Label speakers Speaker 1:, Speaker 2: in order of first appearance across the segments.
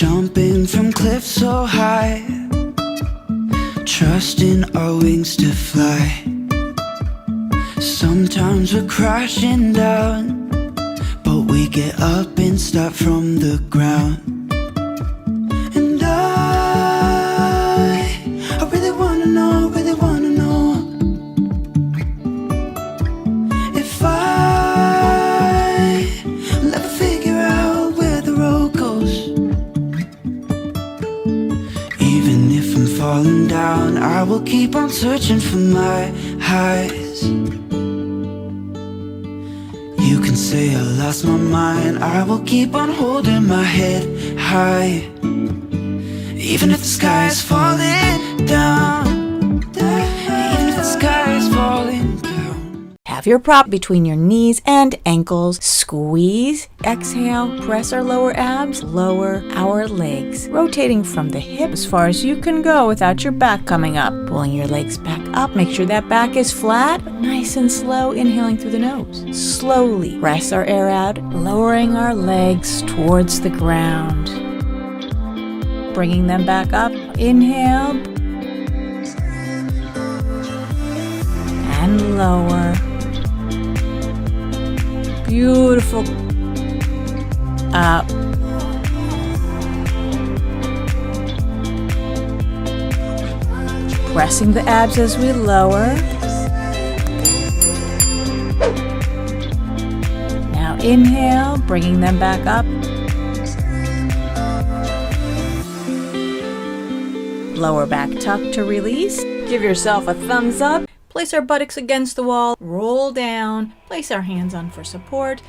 Speaker 1: jumping from cliffs so high, trusting our wings to fly. Sometimes we're crashing down, but we get up and start from the ground. And I really wanna know, if I'll ever figure out where the road goes. Even if I'm falling down, I will keep on searching for my highs. You can say I lost my mind, I will keep on holding my head high. Even if the sky is falling down, even if the sky is falling down.
Speaker 2: Have your prop between your knees and ankles. Squeeze. Exhale. Press our lower abs. Lower our legs. Rotating from the hip as far as you can go without your back coming up. Pulling your legs back up. Make sure that back is flat, but nice and slow. Inhaling through the nose. Slowly press our air out, lowering our legs towards the ground. Bringing them back up. Inhale. And lower. Beautiful. Up. Pressing the abs as we lower. Now inhale, bringing them back up. Lower back tuck to release. Give yourself a thumbs up. Place our buttocks against the wall, roll down, place our hands on for support,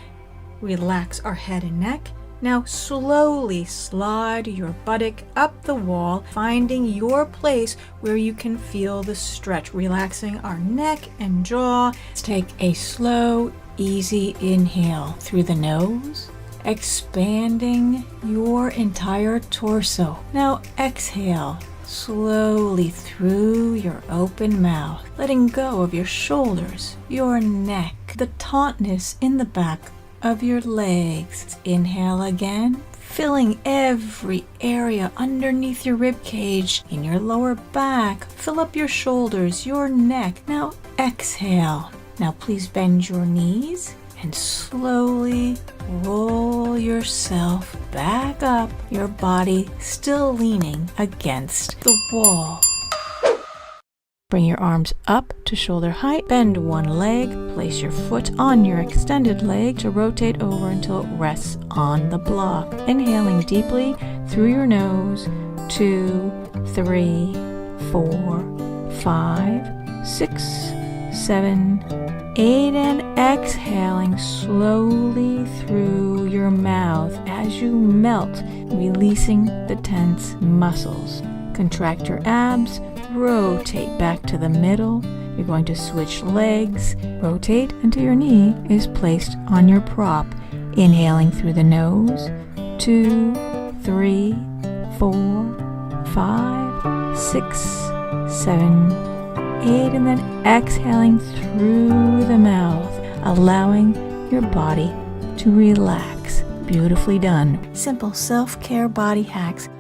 Speaker 2: relax our head and neck. Now slowly slide your buttock up the wall, finding your place where you can feel the stretch, relaxing our neck and jaw. Let's take a slow, easy inhale through the nose, expanding your entire torso. Now exhale. Slowly through your open mouth, letting go of your shoulders, your neck, the tautness in the back of your legs. Inhale again, filling every area underneath your rib cage, in your lower back. Fill up your shoulders, your neck. Now exhale. Now please bend your knees and slowly roll yourself back up, your body still leaning against the wall. Bring your arms up to shoulder height, bend one leg, place your foot on your extended leg to rotate over until it rests on the block. Inhaling deeply through your nose, 2, 3, 4, 5, 6, 7, 8, and exhaling slowly through your mouth as you melt, releasing the tense muscles. Contract your abs, rotate back to the middle. You're going to switch legs, rotate until your knee is placed on your prop. Inhaling through the nose, 2, 3, 4, 5, 6, 7, 8, and then exhaling through the mouth, allowing your body to relax. Beautifully done. Simple self-care body hacks.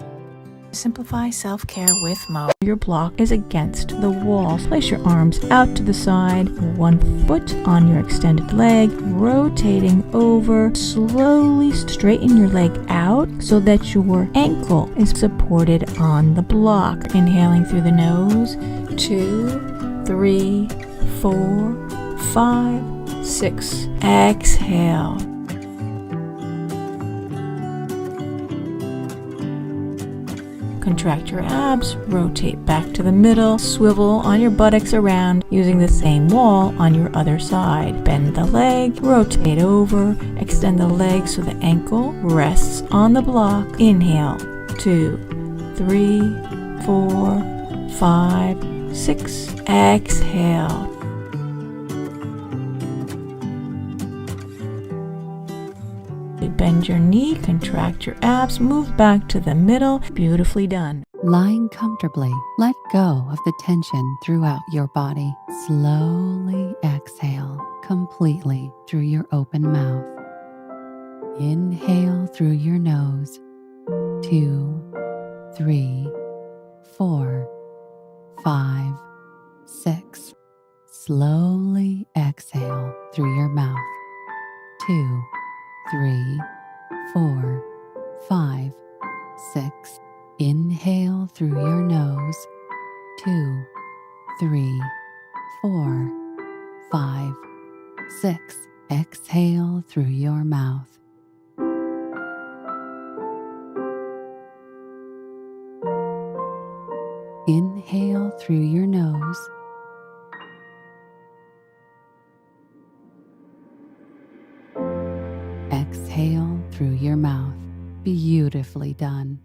Speaker 2: Simplify self-care with Mo. Your block is against the wall. Place your arms out to the side, one foot on your extended leg, rotating over. Slowly straighten your leg out so that your ankle is supported on the block. Inhaling through the nose, 2, 3, 4, 5, 6. Exhale. Contract your abs, rotate back to the middle, swivel on your buttocks around using the same wall on your other side. Bend the leg, rotate over, extend the leg so the ankle rests on the block. Inhale, 2, 3, 4, 5, 6. Exhale. Bend your knee, contract your abs, move back to the middle. Beautifully done.
Speaker 3: Lying comfortably, let go of the tension throughout your body. Slowly exhale completely through your open mouth. Inhale through your nose. 2, 3, 4, 5, 6. Slowly exhale through your mouth. 2, 3, 4, 5, 6. Inhale through your nose. 2, 3, 4, 5, 6. Exhale through your mouth. Inhale through your nose. Exhale through your mouth. Beautifully done.